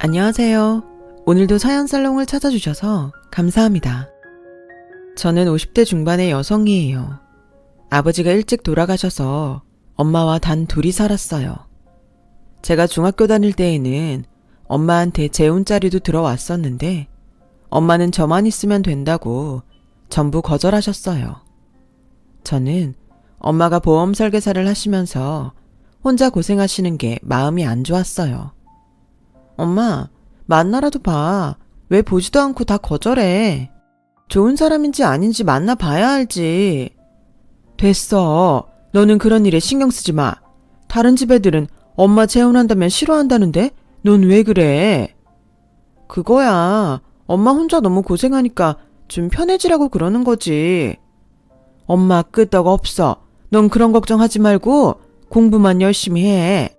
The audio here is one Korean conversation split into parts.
안녕하세요. 오늘도 사연살롱을 찾아주셔서 감사합니다. 저는 50대 중반의 여성이에요. 아버지가 일찍 돌아가셔서 엄마와 단 둘이 살았어요. 제가 중학교 다닐 때에는 엄마한테 재혼자리도 들어왔었는데 엄마는 저만 있으면 된다고 전부 거절하셨어요. 저는 엄마가 보험 설계사를 하시면서 혼자 고생하시는 게 마음이 안 좋았어요. 엄마, 만나라도 봐. 왜 보지도 않고 다 거절해? 좋은 사람인지 아닌지 만나봐야 알지. 됐어. 너는 그런 일에 신경 쓰지 마. 다른 집 애들은 엄마 재혼한다면 싫어한다는데 넌 왜 그래? 그거야. 엄마 혼자 너무 고생하니까 좀 편해지라고 그러는 거지. 엄마 끄떡 없어. 넌 그런 걱정하지 말고 공부만 열심히 해.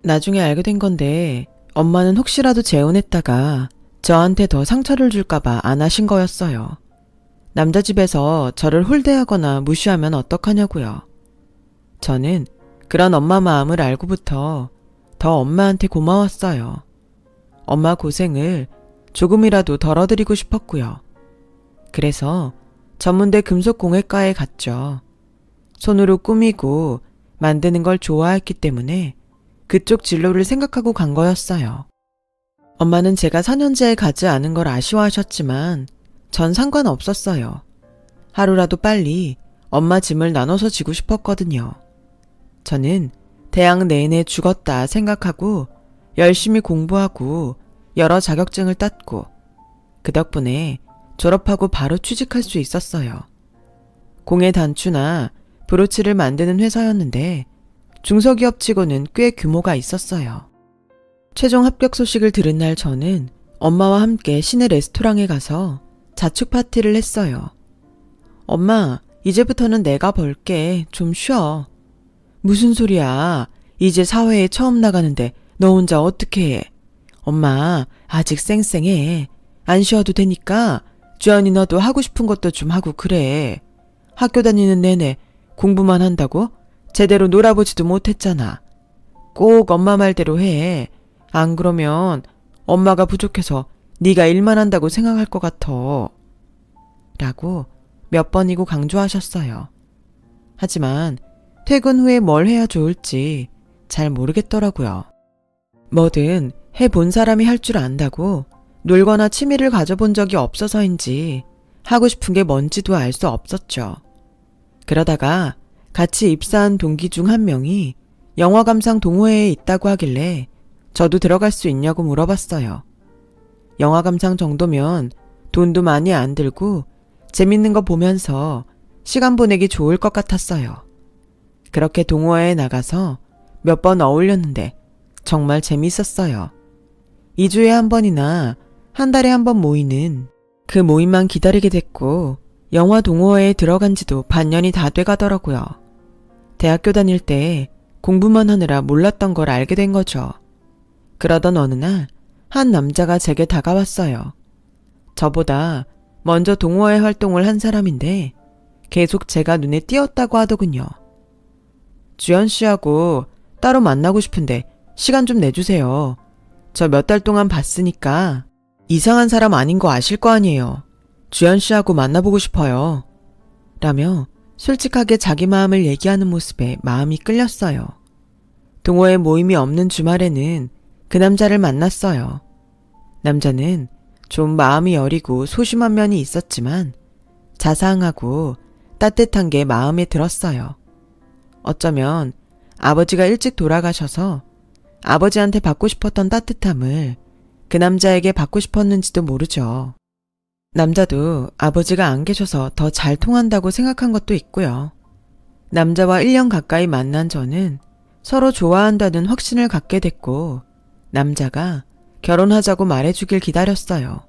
나중에 알게 된 건데 엄마는 혹시라도 재혼했다가 저한테 더 상처를 줄까봐 안 하신 거였어요. 남자 집에서 저를 홀대하거나 무시하면 어떡하냐고요. 저는 그런 엄마 마음을 알고부터 더 엄마한테 고마웠어요. 엄마 고생을 조금이라도 덜어드리고 싶었고요. 그래서 전문대 금속공예과에 갔죠. 손으로 꾸미고 만드는 걸 좋아했기 때문에 그쪽 진로를 생각하고 간 거였어요. 엄마는 제가 4년제에 가지 않은 걸 아쉬워하셨지만 전 상관없었어요. 하루라도 빨리 엄마 짐을 나눠서 지고 싶었거든요. 저는 대학 내내 죽었다 생각하고 열심히 공부하고 여러 자격증을 땄고 그 덕분에 졸업하고 바로 취직할 수 있었어요. 공예 단추나 브로치를 만드는 회사였는데 중소기업치고는 꽤 규모가 있었어요. 최종 합격 소식을 들은 날 저는 엄마와 함께 시내 레스토랑에 가서 자축 파티를 했어요. 엄마, 이제부터는 내가 벌게. 좀 쉬어. 무슨 소리야. 이제 사회에 처음 나가는데 너 혼자 어떻게 해. 엄마, 아직 쌩쌩해. 안 쉬어도 되니까 주연이 너도 하고 싶은 것도 좀 하고 그래. 학교 다니는 내내 공부만 한다고? 제대로 놀아보지도 못했잖아. 꼭 엄마 말대로 해. 안 그러면 엄마가 부족해서 네가 일만 한다고 생각할 것 같아. 라고 몇 번이고 강조하셨어요. 하지만 퇴근 후에 뭘 해야 좋을지 잘 모르겠더라고요. 뭐든 해본 사람이 할 줄 안다고 놀거나 취미를 가져본 적이 없어서인지 하고 싶은 게 뭔지도 알 수 없었죠. 그러다가 같이 입사한 동기 중 한 명이 영화감상 동호회에 있다고 하길래 저도 들어갈 수 있냐고 물어봤어요. 영화감상 정도면 돈도 많이 안 들고 재밌는 거 보면서 시간 보내기 좋을 것 같았어요. 그렇게 동호회에 나가서 몇 번 어울렸는데 정말 재밌었어요. 2주에 한 번이나 한 달에 한 번 모이는 그 모임만 기다리게 됐고 영화 동호회에 들어간 지도 반년이 다 돼가더라고요. 대학교 다닐 때 공부만 하느라 몰랐던 걸 알게 된 거죠. 그러던 어느 날 한 남자가 제게 다가왔어요. 저보다 먼저 동호회 활동을 한 사람인데 계속 제가 눈에 띄었다고 하더군요. 주연 씨하고 따로 만나고 싶은데 시간 좀 내주세요. 저 몇 달 동안 봤으니까 이상한 사람 아닌 거 아실 거 아니에요. 주연 씨하고 만나보고 싶어요. 라며 솔직하게 자기 마음을 얘기하는 모습에 마음이 끌렸어요. 동호회 모임이 없는 주말에는 그 남자를 만났어요. 남자는 좀 마음이 여리고 소심한 면이 있었지만 자상하고 따뜻한 게 마음에 들었어요. 어쩌면 아버지가 일찍 돌아가셔서 아버지한테 받고 싶었던 따뜻함을 그 남자에게 받고 싶었는지도 모르죠. 남자도 아버지가 안 계셔서 더 잘 통한다고 생각한 것도 있고요. 남자와 1년 가까이 만난 저는 서로 좋아한다는 확신을 갖게 됐고 남자가 결혼하자고 말해주길 기다렸어요.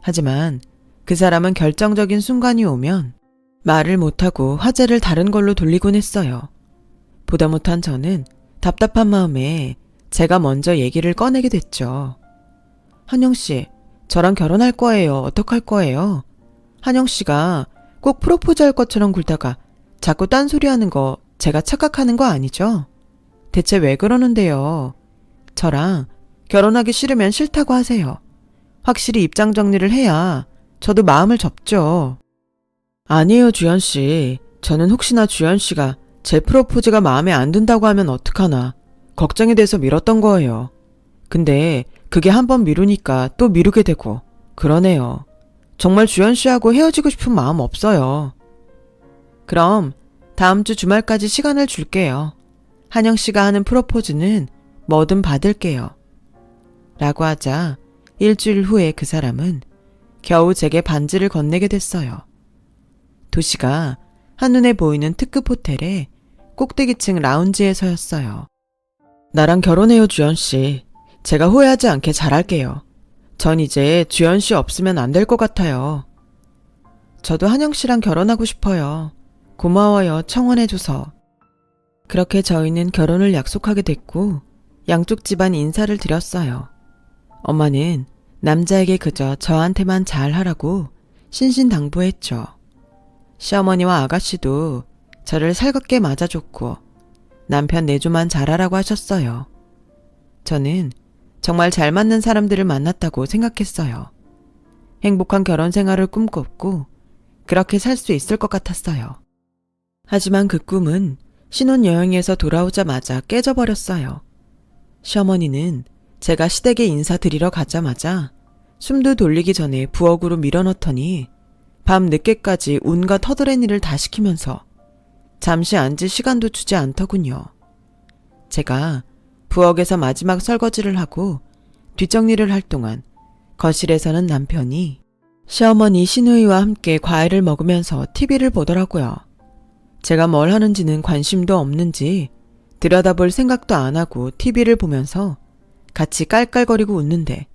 하지만 그 사람은 결정적인 순간이 오면 말을 못하고 화제를 다른 걸로 돌리곤 했어요. 보다 못한 저는 답답한 마음에 제가 먼저 얘기를 꺼내게 됐죠. 한영씨, 저랑 결혼할 거예요. 어떡할 거예요? 한영씨가 꼭 프로포즈 할 것처럼 굴다가 자꾸 딴소리 하는 거 제가 착각하는 거 아니죠? 대체 왜 그러는데요? 저랑 결혼하기 싫으면 싫다고 하세요. 확실히 입장 정리를 해야 저도 마음을 접죠. 아니에요, 주연씨. 저는 혹시나 주연씨가 제 프로포즈가 마음에 안 든다고 하면 어떡하나 걱정이 돼서 미뤘던 거예요. 근데 그게 한번 미루니까 또 미루게 되고 그러네요. 정말 주연씨하고 헤어지고 싶은 마음 없어요. 그럼 다음 주 주말까지 시간을 줄게요. 한영씨가 하는 프로포즈는 뭐든 받을게요. 라고 하자 일주일 후에 그 사람은 겨우 제게 반지를 건네게 됐어요. 도시가 한눈에 보이는 특급 호텔의 꼭대기층 라운지에 서였어요. 나랑 결혼해요, 주연씨. 제가 후회하지 않게 잘할게요. 전 이제 주연씨 없으면 안 될 것 같아요. 저도 한영씨랑 결혼하고 싶어요. 고마워요, 청혼해줘서. 그렇게 저희는 결혼을 약속하게 됐고 양쪽 집안 인사를 드렸어요. 엄마는 남자에게 그저 저한테만 잘하라고 신신당부했죠. 시어머니와 아가씨도 저를 살갑게 맞아줬고 남편 내조만 잘하라고 하셨어요. 저는 정말 잘 맞는 사람들을 만났다고 생각했어요. 행복한 결혼 생활을 꿈꿨고 그렇게 살 수 있을 것 같았어요. 하지만 그 꿈은 신혼여행에서 돌아오자마자 깨져버렸어요. 시어머니는 제가 시댁에 인사드리러 가자마자 숨도 돌리기 전에 부엌으로 밀어넣더니 밤 늦게까지 온갖 허드렛일을 다 시키면서 잠시 앉을 시간도 주지 않더군요. 제가 부엌에서 마지막 설거지를 하고 뒷정리를 할 동안 거실에서는 남편이 시어머니 신우이와 함께 과일을 먹으면서 TV를 보더라고요. 제가 뭘 하는지는 관심도 없는지 들여다볼 생각도 안 하고 TV를 보면서 같이 깔깔거리고 웃는데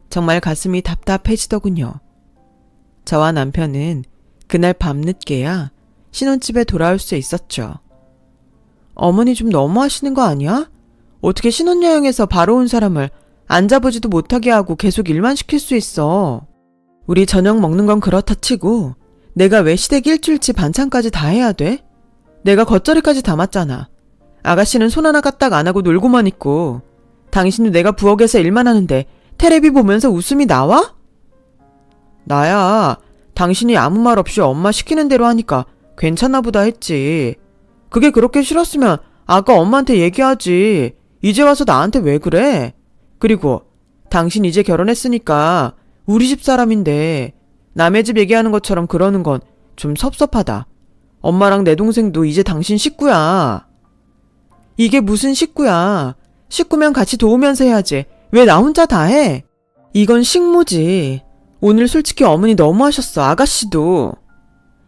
정말 가슴이 답답해지더군요. 저와 남편은 그날 밤늦게야 신혼집에 돌아올 수 있었죠. 어머니 좀 너무하시는 거 아니야? 어떻게 신혼여행에서 바로 온 사람을 앉아보지도 못하게 하고 계속 일만 시킬 수 있어. 우리 저녁 먹는 건 그렇다 치고 내가 왜 시댁 일주일치 반찬까지 다 해야 돼? 내가 겉절이까지 담았잖아. 아가씨는 손 하나 까딱 안 하고 놀고만 있고 당신도 내가 부엌에서 일만 하는데 테레비 보면서 웃음이 나와? 나야 당신이 아무 말 없이 엄마 시키는 대로 하니까 괜찮나 보다 했지. 그게 그렇게 싫었으면 아까 엄마한테 얘기하지. 이제 와서 나한테 왜 그래? 그리고 당신 이제 결혼했으니까 우리 집 사람인데 남의 집 얘기하는 것처럼 그러는 건 좀 섭섭하다. 엄마랑 내 동생도 이제 당신 식구야. 이게 무슨 식구야. 식구면 같이 도우면서 해야지. 왜 나 혼자 다 해? 이건 식모지. 오늘 솔직히 어머니 너무하셨어. 아가씨도.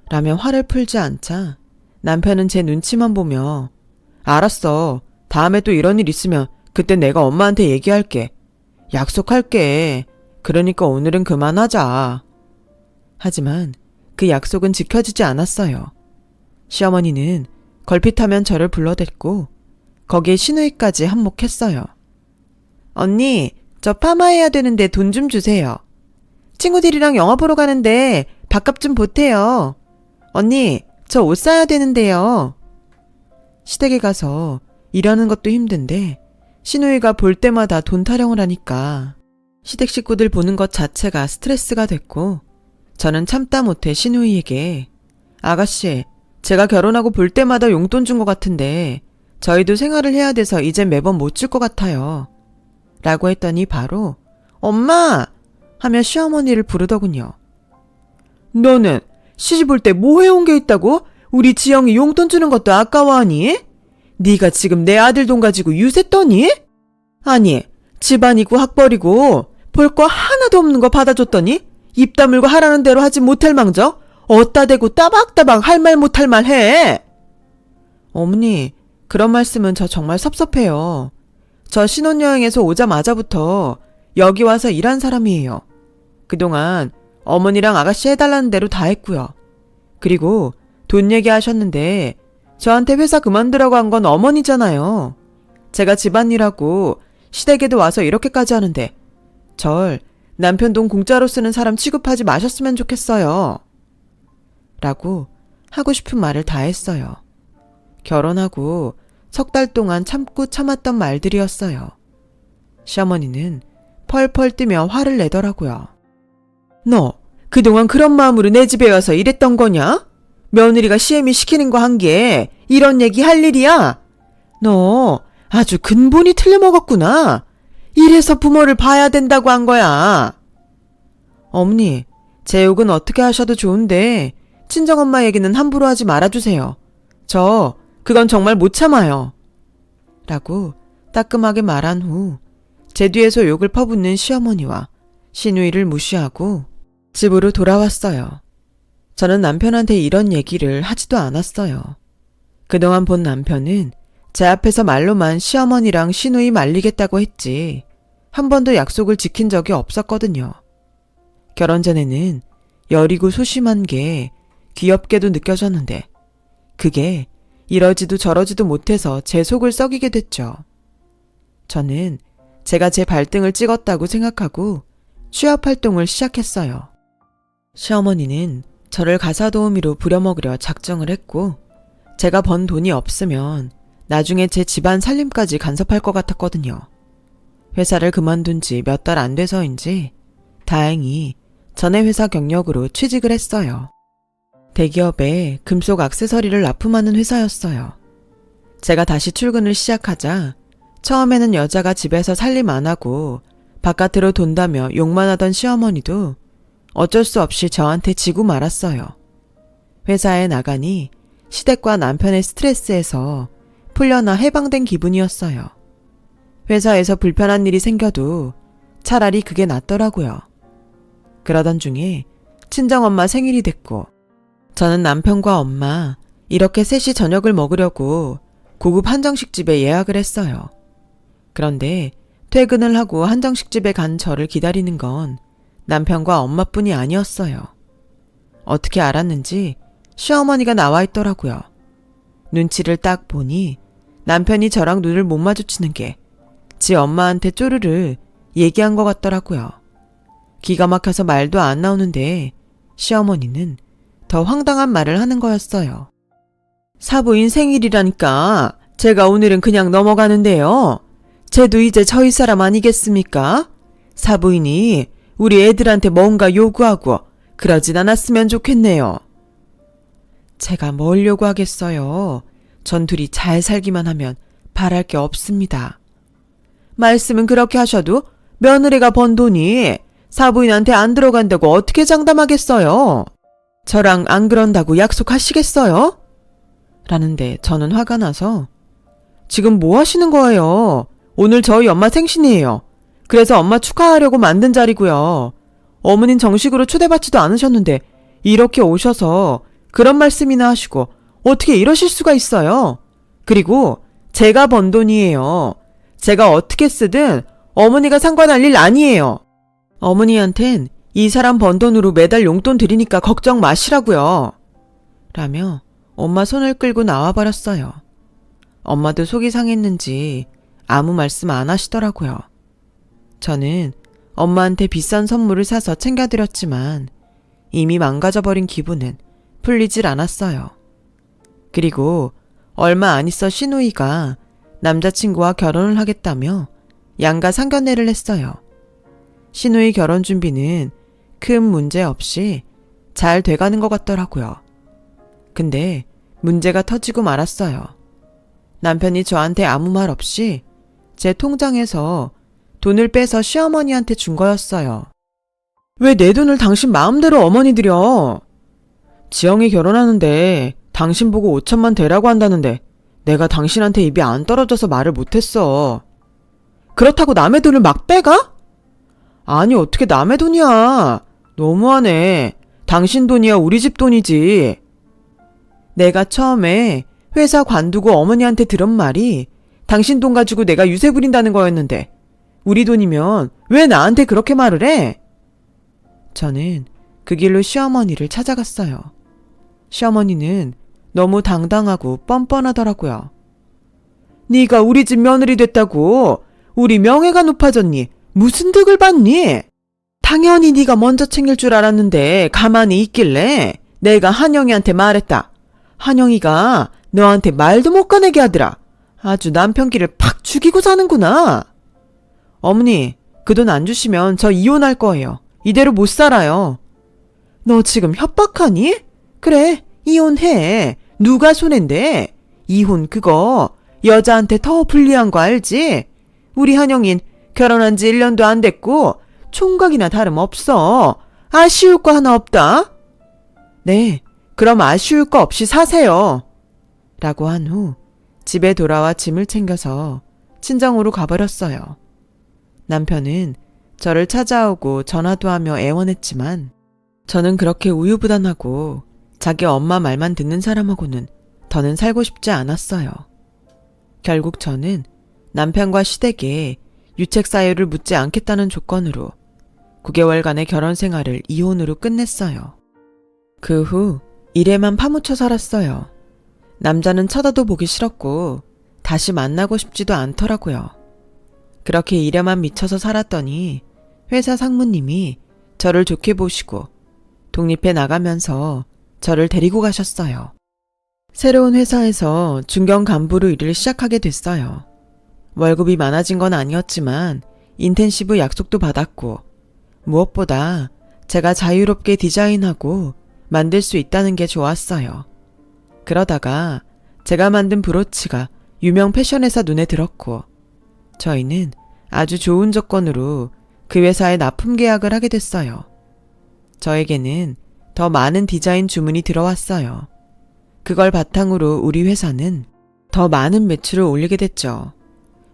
라며 화를 풀지 않자 남편은 제 눈치만 보며 알았어. 다음에 또 이런 일 있으면 그때 내가 엄마한테 얘기할게. 약속할게. 그러니까 오늘은 그만하자. 하지만 그 약속은 지켜지지 않았어요. 시어머니는 걸핏하면 저를 불러댔고 거기에 시누이까지 한몫했어요. 언니, 저 파마해야 되는데 돈 좀 주세요. 친구들이랑 영화 보러 가는데 밥값 좀 보태요. 언니, 저 옷 사야 되는데요. 시댁에 가서 일하는 것도 힘든데 시누이가 볼 때마다 돈 타령을 하니까 시댁 식구들 보는 것 자체가 스트레스가 됐고 저는 참다 못해 시누이에게 아가씨, 제가 결혼하고 볼 때마다 용돈 준 것 같은데 저희도 생활을 해야 돼서 이젠 매번 못 줄 것 같아요. 라고 했더니 바로 엄마! 하며 시어머니를 부르더군요. 너는 시집 올 때 뭐 해온 게 있다고? 우리 지영이 용돈 주는 것도 아까워하니? 네가 지금 내 아들 돈 가지고 유세 떠니? 아니, 집안이고 학벌이고 볼 거 하나도 없는 거 받아줬더니 입 다물고 하라는 대로 하지 못할 망정 어따 대고 따박따박 할 말 못할 말 해. 어머니, 그런 말씀은 저 정말 섭섭해요. 저 신혼여행에서 오자마자부터 여기 와서 일한 사람이에요. 그동안 어머니랑 아가씨 해달라는 대로 다 했고요. 그리고 돈 얘기하셨는데 저한테 회사 그만두라고 한 건 어머니잖아요. 제가 집안일하고 시댁에도 와서 이렇게까지 하는데 절 남편 돈 공짜로 쓰는 사람 취급하지 마셨으면 좋겠어요. 라고 하고 싶은 말을 다 했어요. 결혼하고 석 달 동안 참고 참았던 말들이었어요. 시어머니는 펄펄 뛰며 화를 내더라고요. 너 그동안 그런 마음으로 내 집에 와서 이랬던 거냐? 며느리가 시애미 시키는 거 한 게 이런 얘기 할 일이야? 너 아주 근본이 틀려먹었구나. 이래서 부모를 봐야 된다고 한 거야. 어머니, 제 욕은 어떻게 하셔도 좋은데 친정엄마 얘기는 함부로 하지 말아주세요. 저 그건 정말 못 참아요. 라고 따끔하게 말한 후 제 뒤에서 욕을 퍼붓는 시어머니와 시누이를 무시하고 집으로 돌아왔어요. 저는 남편한테 이런 얘기를 하지도 않았어요. 그동안 본 남편은 제 앞에서 말로만 시어머니랑 시누이 말리겠다고 했지 한 번도 약속을 지킨 적이 없었거든요. 결혼 전에는 여리고 소심한 게 귀엽게도 느껴졌는데 그게 이러지도 저러지도 못해서 제 속을 썩이게 됐죠. 저는 제가 제 발등을 찍었다고 생각하고 취업 활동을 시작했어요. 시어머니는 저를 가사도우미로 부려먹으려 작정을 했고 제가 번 돈이 없으면 나중에 제 집안 살림까지 간섭할 것 같았거든요. 회사를 그만둔 지 몇 달 안 돼서인지 다행히 전에 회사 경력으로 취직을 했어요. 대기업에 금속 액세서리를 납품하는 회사였어요. 제가 다시 출근을 시작하자 처음에는 여자가 집에서 살림 안 하고 바깥으로 돈다며 욕만 하던 시어머니도 어쩔 수 없이 저한테 지고 말았어요. 회사에 나가니 시댁과 남편의 스트레스에서 풀려나 해방된 기분이었어요. 회사에서 불편한 일이 생겨도 차라리 그게 낫더라고요. 그러던 중에 친정엄마 생일이 됐고 저는 남편과 엄마 이렇게 셋이 저녁을 먹으려고 고급 한정식집에 예약을 했어요. 그런데 퇴근을 하고 한정식집에 간 저를 기다리는 건 남편과 엄마뿐이 아니었어요. 어떻게 알았는지 시어머니가 나와 있더라고요. 눈치를 딱 보니 남편이 저랑 눈을 못 마주치는 게 지 엄마한테 쪼르르 얘기한 것 같더라고요. 기가 막혀서 말도 안 나오는데 시어머니는 더 황당한 말을 하는 거였어요. 사부인 생일이라니까 제가 오늘은 그냥 넘어가는데요. 쟤도 이제 저희 사람 아니겠습니까? 사부인이 우리 애들한테 뭔가 요구하고 그러진 않았으면 좋겠네요. 제가 뭘 요구하겠어요. 전 둘이 잘 살기만 하면 바랄 게 없습니다. 말씀은 그렇게 하셔도 며느리가 번 돈이 사부인한테 안 들어간다고 어떻게 장담하겠어요? 저랑 안 그런다고 약속하시겠어요? 라는데 저는 화가 나서 지금 뭐 하시는 거예요? 오늘 저희 엄마 생신이에요. 그래서 엄마 축하하려고 만든 자리고요. 어머닌 정식으로 초대받지도 않으셨는데 이렇게 오셔서 그런 말씀이나 하시고 어떻게 이러실 수가 있어요? 그리고 제가 번 돈이에요. 제가 어떻게 쓰든 어머니가 상관할 일 아니에요. 어머니한텐 이 사람 번 돈으로 매달 용돈 드리니까 걱정 마시라고요. 라며 엄마 손을 끌고 나와버렸어요. 엄마도 속이 상했는지 아무 말씀 안 하시더라고요. 저는 엄마한테 비싼 선물을 사서 챙겨드렸지만 이미 망가져버린 기분은 풀리질 않았어요. 그리고 얼마 안 있어 시누이가 남자친구와 결혼을 하겠다며 양가 상견례를 했어요. 시누이 결혼 준비는 큰 문제 없이 잘 돼가는 것 같더라고요. 근데 문제가 터지고 말았어요. 남편이 저한테 아무 말 없이 제 통장에서 돈을 빼서 시어머니한테 준 거였어요. 왜 내 돈을 당신 마음대로 어머니 드려? 지영이 결혼하는데 당신 보고 5천만 대라고 한다는데 내가 당신한테 입이 안 떨어져서 말을 못했어. 그렇다고 남의 돈을 막 빼가? 아니 어떻게 남의 돈이야. 너무하네. 당신 돈이야 우리 집 돈이지. 내가 처음에 회사 관두고 어머니한테 들은 말이 당신 돈 가지고 내가 유세 부린다는 거였는데 우리 돈이면 왜 나한테 그렇게 말을 해? 저는 그 길로 시어머니를 찾아갔어요. 시어머니는 너무 당당하고 뻔뻔하더라고요. 네가 우리 집 며느리 됐다고 우리 명예가 높아졌니? 무슨 득을 봤니? 당연히 네가 먼저 챙길 줄 알았는데 가만히 있길래 내가 한영이한테 말했다. 한영이가 너한테 말도 못 꺼내게 하더라. 아주 남편끼를 팍 죽이고 사는구나. 어머니, 그 돈 안 주시면 저 이혼할 거예요. 이대로 못 살아요. 너 지금 협박하니? 그래, 이혼해. 누가 손해인데? 이혼 그거 여자한테 더 불리한 거 알지? 우리 한영인 결혼한 지 1년도 안 됐고 총각이나 다름없어. 아쉬울 거 하나 없다? 네, 그럼 아쉬울 거 없이 사세요. 라고 한 후 집에 돌아와 짐을 챙겨서 친정으로 가버렸어요. 남편은 저를 찾아오고 전화도 하며 애원했지만 저는 그렇게 우유부단하고 자기 엄마 말만 듣는 사람하고는 더는 살고 싶지 않았어요. 결국 저는 남편과 시댁에 유책 사유를 묻지 않겠다는 조건으로 9개월간의 결혼 생활을 이혼으로 끝냈어요. 그 후 일에만 파묻혀 살았어요. 남자는 쳐다도 보기 싫었고 다시 만나고 싶지도 않더라고요. 그렇게 일에만 미쳐서 살았더니 회사 상무님이 저를 좋게 보시고 독립해 나가면서 저를 데리고 가셨어요. 새로운 회사에서 중견 간부로 일을 시작하게 됐어요. 월급이 많아진 건 아니었지만 인텐시브 약속도 받았고 무엇보다 제가 자유롭게 디자인하고 만들 수 있다는 게 좋았어요. 그러다가 제가 만든 브로치가 유명 패션회사 눈에 들었고 저희는 아주 좋은 조건으로 그 회사에 납품 계약을 하게 됐어요. 저에게는 더 많은 디자인 주문이 들어왔어요. 그걸 바탕으로 우리 회사는 더 많은 매출을 올리게 됐죠.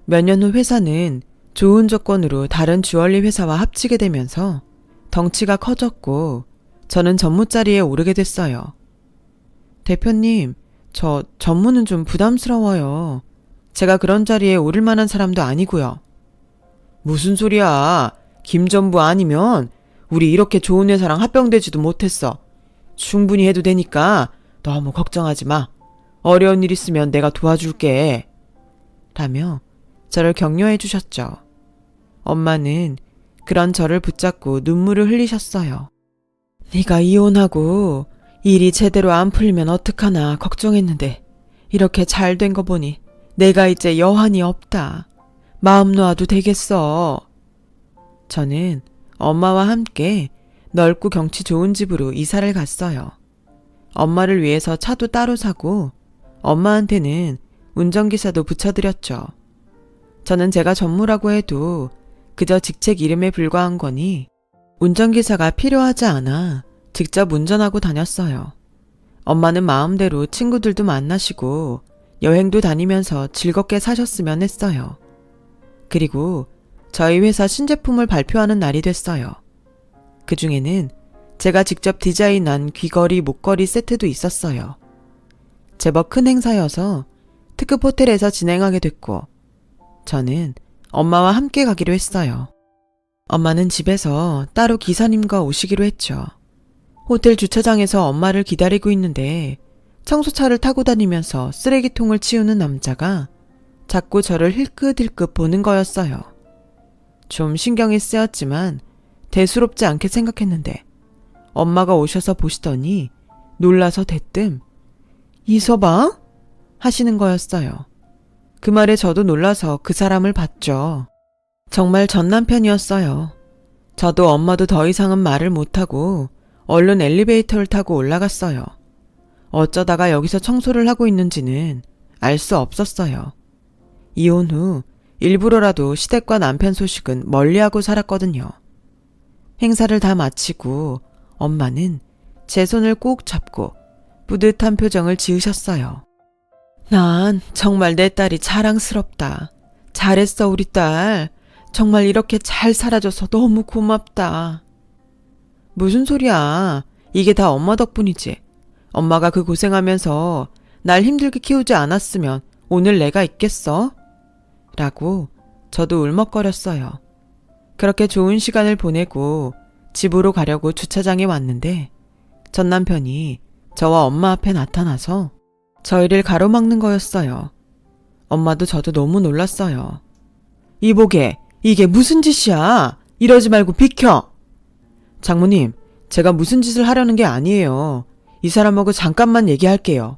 몇 년 후 회사는 좋은 조건으로 다른 주얼리 회사와 합치게 되면서 덩치가 커졌고 저는 전무 자리에 오르게 됐어요. 대표님, 저 전무는 좀 부담스러워요. 제가 그런 자리에 오를 만한 사람도 아니고요. 무슨 소리야. 김전부 아니면 우리 이렇게 좋은 회사랑 합병되지도 못했어. 충분히 해도 되니까 너무 걱정하지 마. 어려운 일 있으면 내가 도와줄게. 라며 저를 격려해 주셨죠. 엄마는 그런 저를 붙잡고 눈물을 흘리셨어요. 네가 이혼하고 일이 제대로 안 풀리면 어떡하나 걱정했는데 이렇게 잘 된 거 보니 내가 이제 여한이 없다. 마음 놓아도 되겠어. 저는 엄마와 함께 넓고 경치 좋은 집으로 이사를 갔어요. 엄마를 위해서 차도 따로 사고 엄마한테는 운전기사도 붙여드렸죠. 저는 제가 전무라고 해도 그저 직책 이름에 불과한 거니 운전기사가 필요하지 않아 직접 운전하고 다녔어요. 엄마는 마음대로 친구들도 만나시고 여행도 다니면서 즐겁게 사셨으면 했어요. 그리고 저희 회사 신제품을 발표하는 날이 됐어요. 그 중에는 제가 직접 디자인한 귀걸이, 목걸이 세트도 있었어요. 제법 큰 행사여서 특급 호텔에서 진행하게 됐고 저는 엄마와 함께 가기로 했어요. 엄마는 집에서 따로 기사님과 오시기로 했죠. 호텔 주차장에서 엄마를 기다리고 있는데 청소차를 타고 다니면서 쓰레기통을 치우는 남자가 자꾸 저를 힐끗힐끗 보는 거였어요. 좀 신경이 쓰였지만 대수롭지 않게 생각했는데 엄마가 오셔서 보시더니 놀라서 대뜸 이서방? 하시는 거였어요. 그 말에 저도 놀라서 그 사람을 봤죠. 정말 전 남편이었어요. 저도 엄마도 더 이상은 말을 못하고 얼른 엘리베이터를 타고 올라갔어요. 어쩌다가 여기서 청소를 하고 있는지는 알 수 없었어요. 이혼 후 일부러라도 시댁과 남편 소식은 멀리하고 살았거든요. 행사를 다 마치고 엄마는 제 손을 꼭 잡고 뿌듯한 표정을 지으셨어요. 난 정말 내 딸이 자랑스럽다. 잘했어 우리 딸. 정말 이렇게 잘 살아줘서 너무 고맙다. 무슨 소리야. 이게 다 엄마 덕분이지. 엄마가 그 고생하면서 날 힘들게 키우지 않았으면 오늘 내가 있겠어? 라고 저도 울먹거렸어요. 그렇게 좋은 시간을 보내고 집으로 가려고 주차장에 왔는데 전 남편이 저와 엄마 앞에 나타나서 저희를 가로막는 거였어요. 엄마도 저도 너무 놀랐어요. 이보게, 이게 무슨 짓이야? 이러지 말고 비켜! 장모님, 제가 무슨 짓을 하려는 게 아니에요. 이 사람하고 잠깐만 얘기할게요.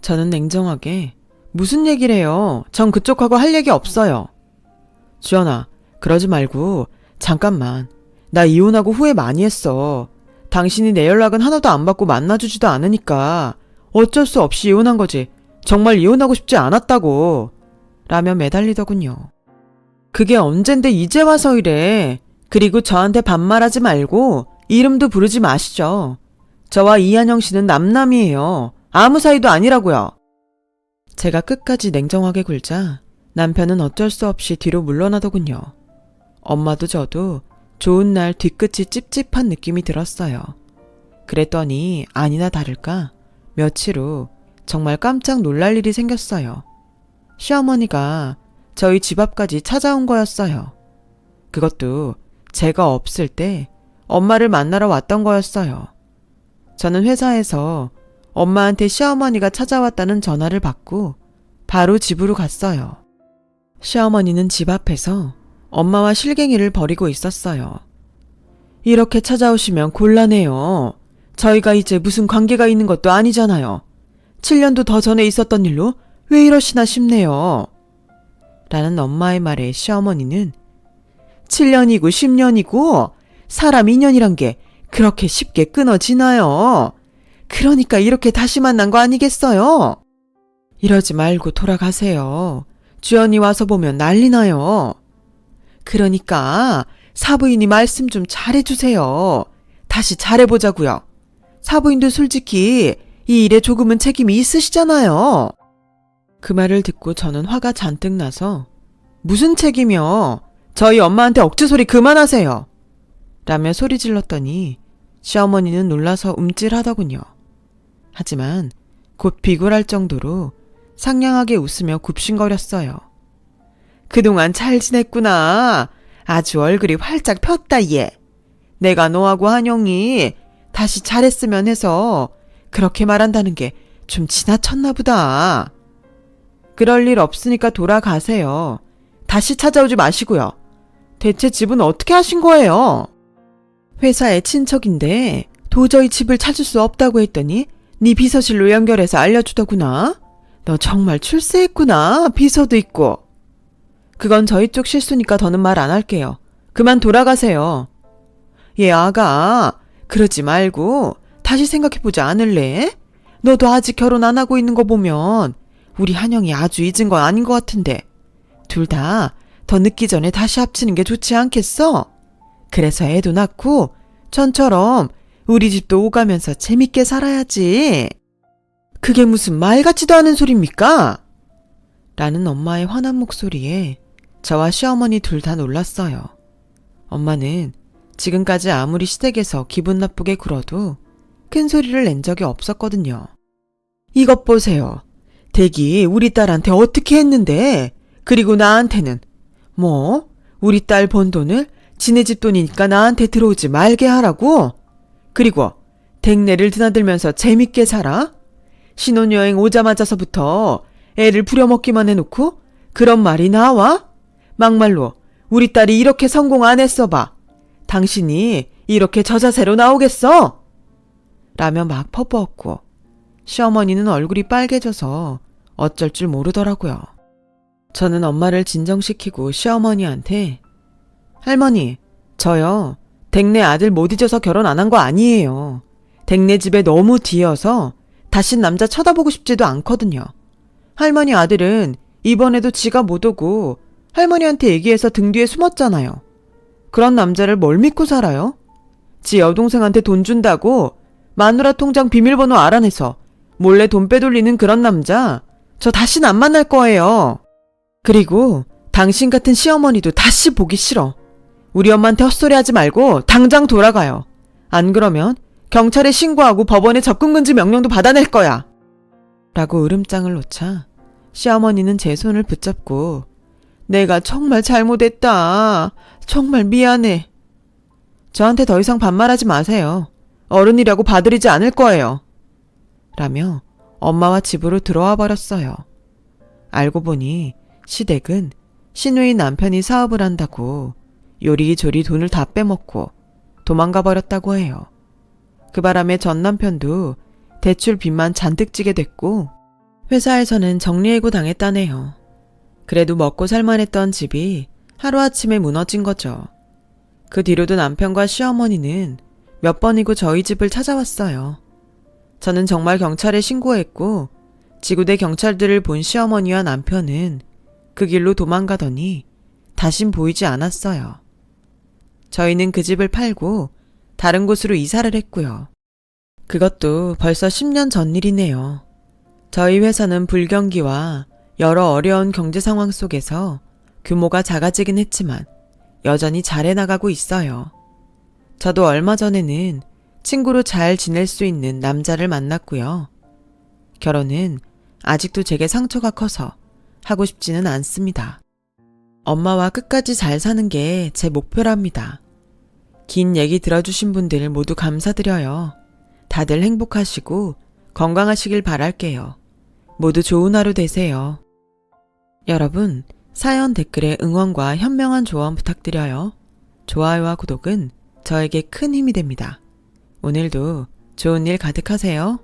저는 냉정하게 무슨 얘기를 해요? 전 그쪽하고 할 얘기 없어요. 주연아, 그러지 말고 잠깐만. 나 이혼하고 후회 많이 했어. 당신이 내 연락은 하나도 안 받고 만나주지도 않으니까 어쩔 수 없이 이혼한 거지. 정말 이혼하고 싶지 않았다고. 라며 매달리더군요. 그게 언젠데 이제 와서 이래. 그리고 저한테 반말하지 말고 이름도 부르지 마시죠. 저와 이한영 씨는 남남이에요. 아무 사이도 아니라고요. 제가 끝까지 냉정하게 굴자 남편은 어쩔 수 없이 뒤로 물러나더군요. 엄마도 저도 좋은 날 뒤끝이 찝찝한 느낌이 들었어요. 그랬더니 아니나 다를까 며칠 후 정말 깜짝 놀랄 일이 생겼어요. 시어머니가 저희 집 앞까지 찾아온 거였어요. 그것도 제가 없을 때 엄마를 만나러 왔던 거였어요. 저는 회사에서 엄마한테 시어머니가 찾아왔다는 전화를 받고 바로 집으로 갔어요. 시어머니는 집 앞에서 엄마와 실갱이를 벌이고 있었어요. 이렇게 찾아오시면 곤란해요. 저희가 이제 무슨 관계가 있는 것도 아니잖아요. 7년도 더 전에 있었던 일로 왜 이러시나 싶네요. 라는 엄마의 말에 시어머니는 7년이고 10년이고 사람 인연이란 게 그렇게 쉽게 끊어지나요? 그러니까 이렇게 다시 만난 거 아니겠어요? 이러지 말고 돌아가세요. 주연이 와서 보면 난리 나요. 그러니까 사부인이 말씀 좀 잘해주세요. 다시 잘해보자고요. 사부인도 솔직히 이 일에 조금은 책임이 있으시잖아요. 그 말을 듣고 저는 화가 잔뜩 나서 무슨 책임이요? 저희 엄마한테 억지소리 그만하세요. 라며 소리 질렀더니 시어머니는 놀라서 움찔하더군요. 하지만 곧 비굴할 정도로 상냥하게 웃으며 굽신거렸어요. 그동안 잘 지냈구나. 아주 얼굴이 활짝 폈다 얘. 내가 너하고 한영이 다시 잘했으면 해서 그렇게 말한다는 게 좀 지나쳤나 보다. 그럴 일 없으니까 돌아가세요. 다시 찾아오지 마시고요. 대체 집은 어떻게 하신 거예요? 회사의 친척인데 도저히 집을 찾을 수 없다고 했더니 네 비서실로 연결해서 알려주더구나. 너 정말 출세했구나. 비서도 있고. 그건 저희 쪽 실수니까 더는 말 안 할게요. 그만 돌아가세요. 얘 아가 그러지 말고 다시 생각해보지 않을래? 너도 아직 결혼 안 하고 있는 거 보면 우리 한영이 아주 잊은 거 아닌 것 같은데 둘 다 더 늦기 전에 다시 합치는 게 좋지 않겠어? 그래서 애도 낳고 전처럼 우리 집도 오가면서 재밌게 살아야지. 그게 무슨 말 같지도 않은 소리입니까? 라는 엄마의 화난 목소리에 저와 시어머니 둘 다 놀랐어요. 엄마는 지금까지 아무리 시댁에서 기분 나쁘게 굴어도 큰 소리를 낸 적이 없었거든요. 이것 보세요. 댁이 우리 딸한테 어떻게 했는데 그리고 나한테는 뭐 우리 딸 번 돈을 지네 집 돈이니까 나한테 들어오지 말게 하라고? 그리고 댁내를 드나들면서 재밌게 살아? 신혼여행 오자마자서부터 애를 부려먹기만 해놓고 그런 말이 나와? 막말로 우리 딸이 이렇게 성공 안 했어 봐. 당신이 이렇게 저 자세로 나오겠어? 라며 막 퍼부었고 시어머니는 얼굴이 빨개져서 어쩔 줄 모르더라고요. 저는 엄마를 진정시키고 시어머니한테 할머니, 저요. 댁내 아들 못 잊어서 결혼 안 한 거 아니에요. 댁내 집에 너무 뒤여서 다신 남자 쳐다보고 싶지도 않거든요. 할머니 아들은 이번에도 지가 못 오고 할머니한테 얘기해서 등 뒤에 숨었잖아요. 그런 남자를 뭘 믿고 살아요? 지 여동생한테 돈 준다고 마누라 통장 비밀번호 알아내서 몰래 돈 빼돌리는 그런 남자 저 다신 안 만날 거예요. 그리고 당신 같은 시어머니도 다시 보기 싫어. 우리 엄마한테 헛소리 하지 말고 당장 돌아가요. 안 그러면 경찰에 신고하고 법원에 접근금지 명령도 받아낼 거야. 라고 으름장을 놓자 시어머니는 제 손을 붙잡고 내가 정말 잘못했다. 정말 미안해. 저한테 더 이상 반말하지 마세요. 어른이라고 봐드리지 않을 거예요. 라며 엄마와 집으로 들어와 버렸어요. 알고 보니 시댁은 시누이 남편이 사업을 한다고 요리조리 돈을 다 빼먹고 도망가 버렸다고 해요. 그 바람에 전 남편도 대출 빚만 잔뜩 지게 됐고 회사에서는 정리해고 당했다네요. 그래도 먹고 살만했던 집이 하루아침에 무너진 거죠. 그 뒤로도 남편과 시어머니는 몇 번이고 저희 집을 찾아왔어요. 저는 정말 경찰에 신고했고 지구대 경찰들을 본 시어머니와 남편은 그 길로 도망가더니 다신 보이지 않았어요. 저희는 그 집을 팔고 다른 곳으로 이사를 했고요. 그것도 벌써 10년 전 일이네요. 저희 회사는 불경기와 여러 어려운 경제 상황 속에서 규모가 작아지긴 했지만 여전히 잘 해나가고 있어요. 저도 얼마 전에는 친구로 잘 지낼 수 있는 남자를 만났고요. 결혼은 아직도 제게 상처가 커서 하고 싶지는 않습니다. 엄마와 끝까지 잘 사는 게 제 목표랍니다. 긴 얘기 들어주신 분들 모두 감사드려요. 다들 행복하시고 건강하시길 바랄게요. 모두 좋은 하루 되세요. 여러분, 사연 댓글에 응원과 현명한 조언 부탁드려요. 좋아요와 구독은 저에게 큰 힘이 됩니다. 오늘도 좋은 일 가득하세요.